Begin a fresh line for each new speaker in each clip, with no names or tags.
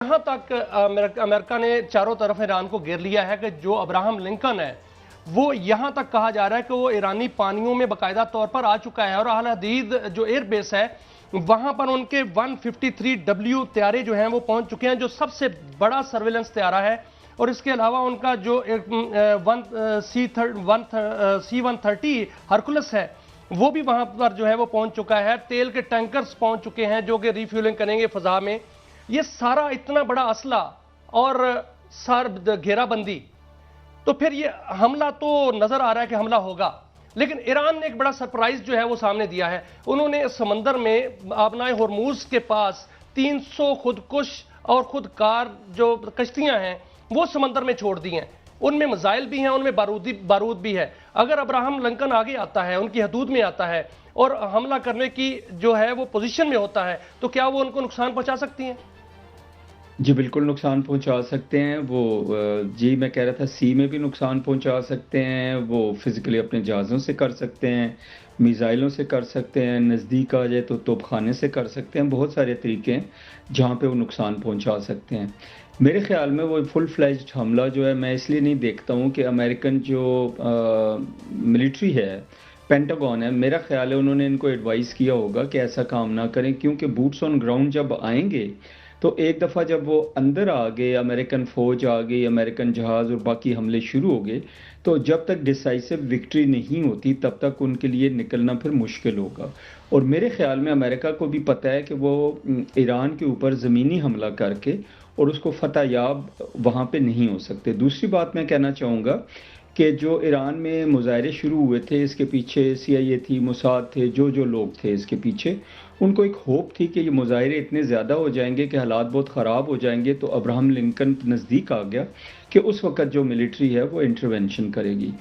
यहाँ तक अमेरिका ने चारों तरफ ईरान को घेर लिया है कि जो अब्राहम लिंकन है वो यहाँ तक कहा जा रहा है कि वो ईरानी पानियों में बाकायदा तौर पर आ चुका है और अल हदीद जो एयरबेस है वहाँ पर उनके 153W तैयारे जो हैं वो पहुँच चुके हैं, जो सबसे बड़ा सर्विलेंस तैयारा है। और इसके अलावा उनका जो C-130 हरकुलस है वो भी वहाँ पर जो है वो पहुँच चुका है। तेल के टैंकर्स पहुँच चुके हैं जो कि रिफ्यूलिंग करेंगे फ़ज़ा में। ये सारा इतना बड़ा असला और घेराबंदी, तो फिर ये हमला तो नजर आ रहा है कि हमला होगा, लेकिन ईरान ने एक बड़ा सरप्राइज जो है वो सामने दिया है। उन्होंने समंदर में आबनाए होर्मुज के पास 300 खुदकुश और खुदकार जो कश्तियां हैं वो समंदर में छोड़ दी हैं। उनमें मिसाइल भी हैं, उनमें बारूद भी है। अगर अब्राहम लिंकन आगे आता है, उनकी हदूद में आता है और हमला करने की जो है वो पोजीशन में होता है, तो क्या वो उनको नुकसान पहुंचा सकती हैं?
जी बिल्कुल नुकसान पहुंचा सकते हैं वो। जी मैं कह रहा था सी में भी नुकसान पहुंचा सकते हैं वो। फिजिकली अपने जहाज़ों से कर सकते हैं, मिसाइलों से कर सकते हैं, नज़दीक आ जाए तो तोपखाने से कर सकते हैं। बहुत सारे तरीके हैं जहां पे वो नुकसान पहुंचा सकते हैं। मेरे ख्याल में वो फुल फ्लैज्ड हमला जो है मैं इसलिए नहीं देखता हूं कि अमेरिकन जो मिलिट्री है, पेंटागन है, मेरा ख्याल है उन्होंने इनको एडवाइस किया होगा कि ऐसा काम ना करें, क्योंकि बूट्स ऑन ग्राउंड जब आएंगे तो एक दफ़ा जब वो अंदर आ गए, अमेरिकन फ़ौज आ गई, अमेरिकन जहाज़ और बाकी हमले शुरू हो गए, तो जब तक डिसाइसिव विक्ट्री नहीं होती तब तक उनके लिए निकलना फिर मुश्किल होगा। और मेरे ख्याल में अमेरिका को भी पता है कि वो ईरान के ऊपर ज़मीनी हमला करके और उसको फतह याब वहाँ पे नहीं हो सकते। दूसरी बात मैं कहना चाहूँगा कि जो ईरान में मुजाहरे शुरू हुए थे, इसके पीछे CIA थी, मोसाद थे, जो लोग थे इसके पीछे, उनको एक होप थी कि ये मुजाहरे इतने ज़्यादा हो जाएंगे कि हालात बहुत ख़राब हो जाएंगे। तो अब्राहम लिंकन नज़दीक आ गया कि उस वक़्त जो मिलिट्री है वो इंटरवेंशन करेगी।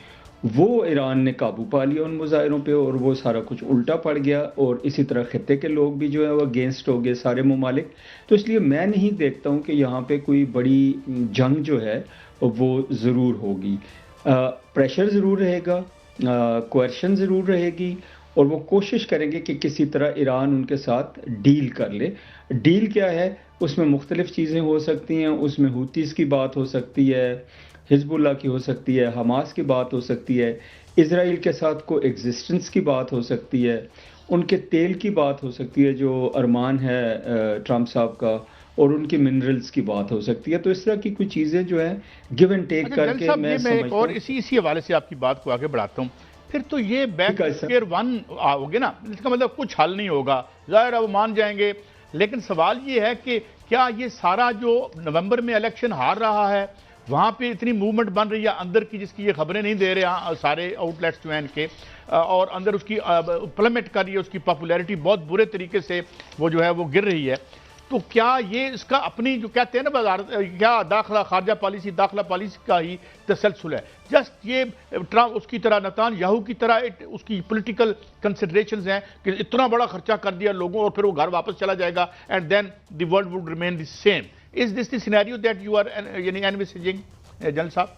वो ईरान ने काबू पा लिया उन मुजाहरों पे और वो सारा कुछ उल्टा पड़ गया और इसी तरह खित्ते के लोग भी जो है वो अगेंस्ट हो गए, सारे ममालिक। तो इसलिए मैं नहीं देखता हूँ कि यहाँ पे कोई बड़ी जंग जो है वो ज़रूर होगी। प्रेशर ज़रूर रहेगा, कोएर्शन ज़रूर रहेगी और वो कोशिश करेंगे कि किसी तरह ईरान उनके साथ डील कर ले। डील क्या है, उसमें मुख्तलिफ़ चीज़ें हो सकती हैं। उसमें हूतीज़ की बात हो सकती है, हिजबुल्लाह की हो सकती है, हमास की बात हो सकती है, इजराइल के साथ को एग्जिस्टेंस की बात हो सकती है, उनके तेल की बात हो सकती है जो अरमान है ट्रंप साहब का, और उनकी मिनरल्स की बात हो सकती है। तो इस तरह की कुछ चीज़ें जो है गिव एंड टेक करके मैं
एक और इसी हवाले से आपकी बात को आगे बढ़ाता हूँ। फिर तो ये बैक स्क्वायर वन होगे ना, इसका मतलब कुछ हल नहीं होगा, ज़ाहिर है वो मान जाएंगे। लेकिन सवाल ये है कि क्या ये सारा जो नवंबर में इलेक्शन हार रहा है वहाँ पे इतनी मूवमेंट बन रही है अंदर की जिसकी ये खबरें नहीं दे रहे सारे आउटलेट्स जो हैं इनके, और अंदर उसकी प्लमेट कर रही है, उसकी पॉपुलैरिटी बहुत बुरे तरीके से वो जो है वो गिर रही है। तो क्या ये इसका अपनी जो कहते हैं ना बाजार, क्या दाखिला खारजा पॉलिसी दाखिला पॉलिसी का ही तसलसल है? जस्ट ये ट्रम्प उसकी तरह नेतान्याहू की तरह उसकी पॉलिटिकल कंसिडरेशंस हैं कि इतना बड़ा खर्चा कर दिया लोगों और फिर वो घर वापस चला जाएगा and then the world would remain the same. Is this the scenario that you are यानी एनविसेजिंग जनरल साहब?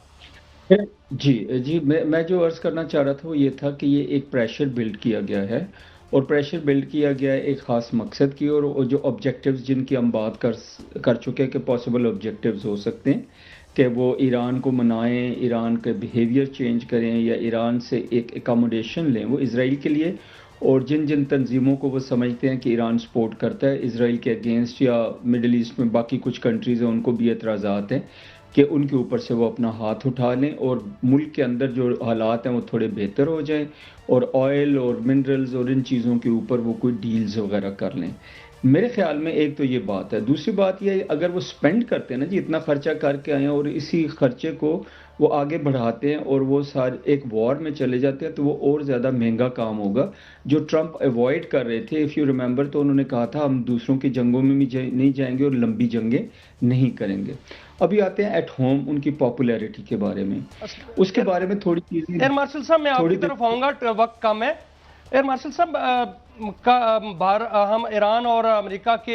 जी मैं जो अर्ज करना चाह रहा था वो ये था कि ये एक प्रेशर बिल्ड किया गया है और प्रेशर बिल्ड किया गया है एक ख़ास मकसद की, और जो ऑब्जेक्टिव्स जिनकी हम बात कर चुके हैं कि पॉसिबल ऑब्जेक्टिव्स हो सकते हैं कि वो ईरान को मनाएं, ईरान के बिहेवियर चेंज करें या ईरान से एक एकोमोडेशन लें वो इसराइल के लिए। और जिन जिन तंजीमों को वो समझते हैं कि ईरान सपोर्ट करता है इसराइल के अगेंस्ट, या मिडल ईस्ट में बाकी कुछ कंट्रीज़ हैं उनको भी एतराज़ात हैं कि उनके ऊपर से वो अपना हाथ उठा लें और मुल्क के अंदर जो हालात हैं वो थोड़े बेहतर हो जाएं और ऑयल और मिनरल्स और इन चीज़ों के ऊपर वो कोई डील्स वगैरह कर लें। मेरे ख्याल में एक तो ये बात है। दूसरी बात ये, अगर वो स्पेंड करते हैं ना जी, इतना खर्चा करके आए हैं और इसी खर्चे को वो आगे बढ़ाते हैं और वो सारे एक वॉर में चले जाते हैं, तो वो और ज़्यादा महंगा काम होगा जो ट्रंप अवॉइड कर रहे थे। इफ़ यू रिमेंबर तो उन्होंने कहा था हम दूसरों की जंगों में भी नहीं जाएंगे और लंबी जंगें नहीं करेंगे। अभी आते हैं एट होम उनकी पॉपुलैरिटी के बारे में, उसके बारे में थोड़ी चीज़ें।
एयर मार्शल साहब मैं आपकी तरफ आऊँगा, वक्त कम है। एयर मार्शल साहब हम ईरान और अमेरिका की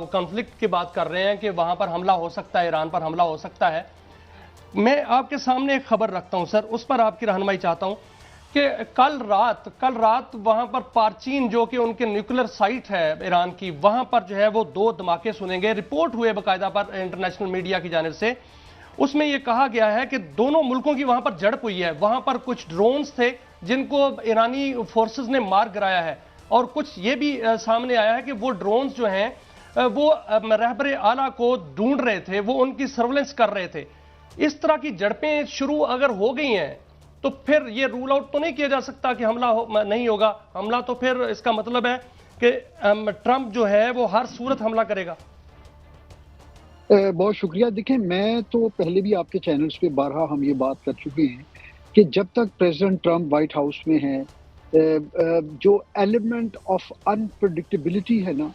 कॉन्फ्लिक्ट की बात कर रहे हैं कि वहाँ पर हमला हो सकता है, ईरान पर हमला हो सकता है। मैं आपके सामने एक खबर रखता हूं सर, उस पर आपकी रहनुमाई चाहता हूं। کہ کل رات وہاں پر پارچین جو کہ ان کے نیوکلر سائٹ ہے ایران کی، وہاں پر جو ہے وہ 2 دھماکے سنے گئے، رپورٹ ہوئے باقاعدہ پر انٹرنیشنل میڈیا کی جانب سے۔ اس میں یہ کہا گیا ہے کہ دونوں ملکوں کی وہاں پر جھڑپ ہوئی ہے، وہاں پر کچھ ڈرونز تھے جن کو ایرانی فورسز نے مار گرایا ہے، اور کچھ یہ بھی سامنے آیا ہے کہ وہ ڈرونز جو ہیں وہ رہبر اعلیٰ کو ڈھونڈ رہے تھے، وہ ان کی سرویلنس کر رہے تھے۔ اس طرح کی جھڑپیں شروع اگر ہو گئی ہیں تو پھر یہ رول آؤٹ تو نہیں کیا جا سکتا کہ حملہ نہیں ہوگا۔ حملہ تو پھر اس کا مطلب ہے کہ ٹرمپ جو ہے وہ ہر صورت حملہ کرے گا۔
بہت شکریہ۔ دیکھیں، میں تو پہلے بھی آپ کے چینلز پہ بارہا ہم یہ بات کر چکے ہیں کہ جب تک پریزیڈنٹ ٹرمپ وائٹ ہاؤس میں ہیں، جو ایلیمنٹ آف انپریڈکٹیبلٹی ہے نا،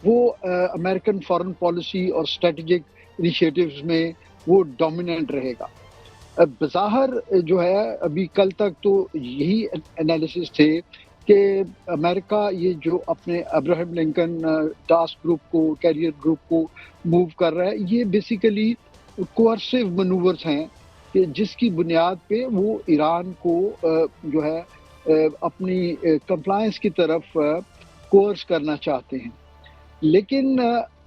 وہ امریکن فارن پالیسی اور اسٹریٹجک انیشیٹوز میں وہ ڈومیننٹ رہے گا۔ بظاہر جو ہے ابھی کل تک تو یہی انالیسس تھے کہ امریکہ یہ جو اپنے ابراہم لنکن ٹاسک گروپ کو، کیریئر گروپ کو موو کر رہا ہے، یہ بیسیکلی کوئرسیو منورز ہیں کہ جس کی بنیاد پہ وہ ایران کو جو ہے اپنی کمپلائنس کی طرف کورس کرنا چاہتے ہیں۔ لیکن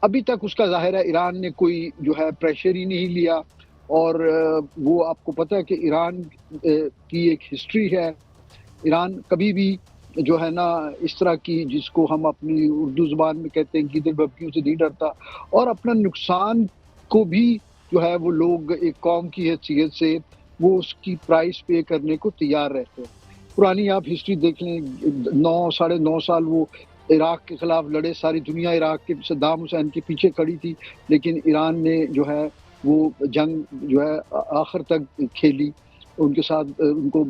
ابھی تک اس کا ظاہر ہے ایران نے کوئی جو ہے پریشر ہی نہیں لیا، اور وہ آپ کو پتہ ہے کہ ایران کی ایک ہسٹری ہے۔ ایران کبھی بھی جو ہے نا اس طرح کی، جس کو ہم اپنی اردو زبان میں کہتے ہیں گیدڑ بھبکیوں سے نہیں ڈرتا، اور اپنا نقصان کو بھی جو ہے وہ لوگ ایک قوم کی حیثیت سے وہ اس کی پرائس پے کرنے کو تیار رہتے ہیں۔ پرانی آپ ہسٹری دیکھ لیں، 9 سال وہ عراق کے خلاف لڑے، ساری دنیا عراق کے صدام حسین کے پیچھے کھڑی تھی، لیکن ایران نے جو ہے وہ جنگ جو ہے آخر تک کھیلی ان کے ساتھ، ان کو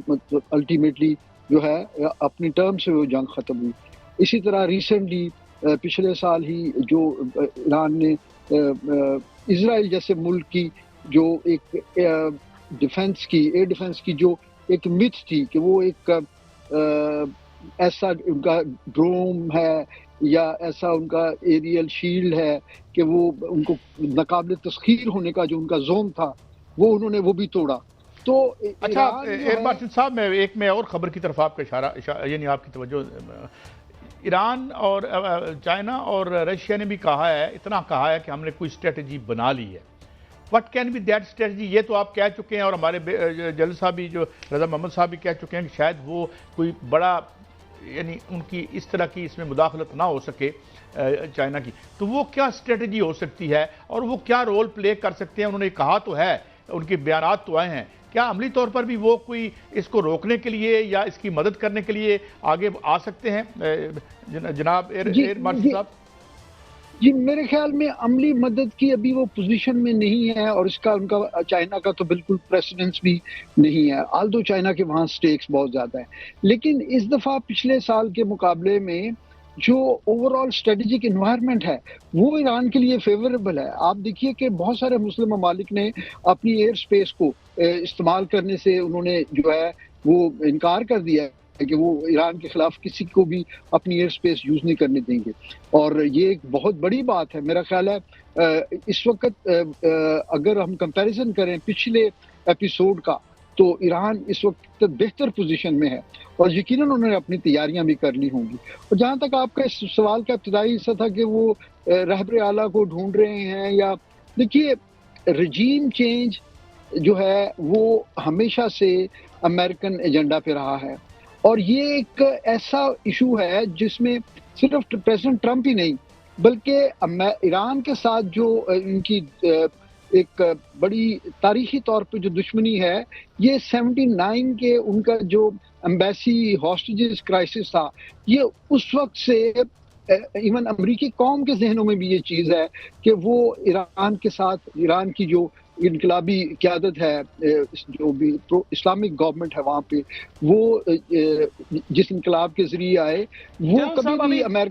الٹیمیٹلی جو ہے اپنی ٹرم سے وہ جنگ ختم ہوئی۔ اسی طرح ریسنٹلی پچھلے سال ہی جو ایران نے اسرائیل جیسے ملک کی جو ایک ڈیفنس کی، ایئر ڈیفنس کی جو ایک متھ تھی کہ وہ ایک ایسا ان کا ڈروم ہے یا ایسا ان کا ایریل شیلڈ ہے کہ وہ ان کو ناقابل تسخیر ہونے کا جو ان کا زون تھا وہ انہوں نے وہ بھی توڑا۔ تو
اچھا ایربارشد صاحب، میں اور خبر کی طرف آپ کا اشارہ یعنی آپ کی توجہ، ایران اور چائنا اور رشیا نے بھی کہا ہے، اتنا کہا ہے کہ ہم نے کوئی اسٹریٹجی بنا لی ہے۔ What can be that strategy? یہ تو آپ کہہ چکے ہیں، اور ہمارے جل صاحب بھی، جو رضا محمد صاحب بھی کہہ چکے ہیں کہ شاید وہ کوئی بڑا، یعنی ان کی اس طرح کی اس میں مداخلت نہ ہو سکے چائنا کی۔ تو وہ کیا اسٹریٹجی ہو سکتی ہے اور وہ کیا رول پلے کر سکتے ہیں؟ انہوں نے کہا تو ہے، ان کے بیانات تو آئے ہیں، کیا عملی طور پر بھی وہ کوئی اس کو روکنے کے لیے یا اس کی مدد کرنے کے لیے آگے آ سکتے ہیں جناب ایئر مارشل صاحب؟
جی، میرے خیال میں عملی مدد کی ابھی وہ پوزیشن میں نہیں ہے، اور اس کا ان کا چائنا کا تو بالکل پریسیڈنس بھی نہیں ہے، آلدو چائنا کے وہاں سٹیکس بہت زیادہ ہیں۔ لیکن اس دفعہ پچھلے سال کے مقابلے میں جو اوور آل اسٹریٹجک انوائرمنٹ ہے وہ ایران کے لیے فیوریبل ہے۔ آپ دیکھیے کہ بہت سارے مسلم ممالک نے اپنی ایئر سپیس کو استعمال کرنے سے انہوں نے جو ہے وہ انکار کر دیا ہے کہ وہ ایران کے خلاف کسی کو بھی اپنی ایئر سپیس یوز نہیں کرنے دیں گے، اور یہ ایک بہت بڑی بات ہے۔ میرا خیال ہے اس وقت اگر ہم کمپیریزن کریں پچھلے ایپیسوڈ کا، تو ایران اس وقت بہتر پوزیشن میں ہے، اور یقیناً انہوں نے اپنی تیاریاں بھی کر لی ہوں گی۔ اور جہاں تک آپ کا اس سوال کا ابتدائی حصہ تھا کہ وہ رہبر اعلیٰ کو ڈھونڈ رہے ہیں، یا دیکھیے رجیم چینج جو ہے وہ ہمیشہ سے امریکن ایجنڈا پہ رہا ہے، اور یہ ایک ایسا ایشو ہے جس میں صرف پریزیڈنٹ ٹرمپ ہی نہیں بلکہ ایران کے ساتھ جو ان کی ایک بڑی تاریخی طور پہ جو دشمنی ہے، یہ 79 کے ان کا جو ایمبیسی ہاسٹیجز کرائسس تھا، یہ اس وقت سے ایون امریکی قوم کے ذہنوں میں بھی یہ چیز ہے کہ وہ ایران کے ساتھ، ایران کی جو انقلابی قیادت ہے، جو بھی اسلامک گورنمنٹ ہے وہاں پہ، وہ جس انقلاب کے ذریعے آئے، وہ کبھی بھی امریکہ